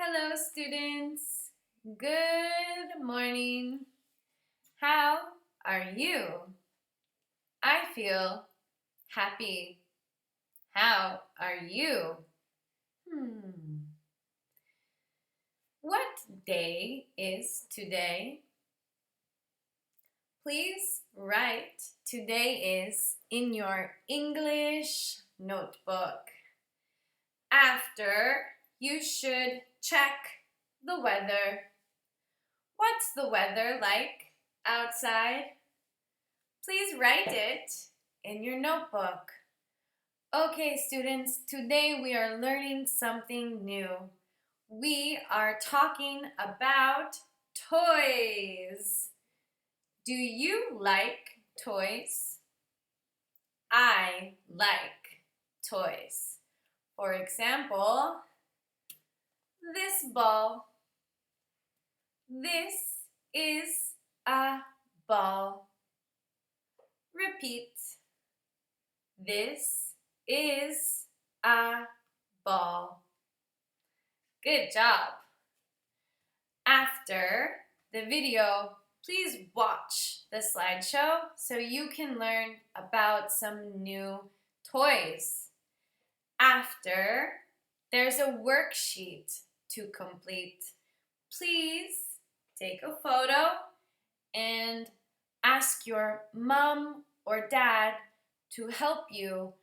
Hello, students. Good morning. How are you? I feel happy. How are you? What day is today? Please write today is in your English notebook. After, you should check the weather. What's the weather like outside? Please write it in your notebook. Okay, students, today we are learning something new. We are talking about toys. Do you like toys? I like toys. For example, this ball. This is a ball. Repeat. This is a ball. Good job. After the video, please watch the slideshow so you can learn about some new toys. After, there's a worksheet to complete. Please take a photo and ask your mom or dad to help you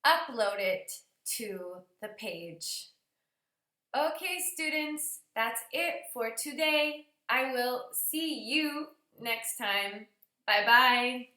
upload it to the page. Okay, students, that's it for today. I will see you next time. Bye-bye.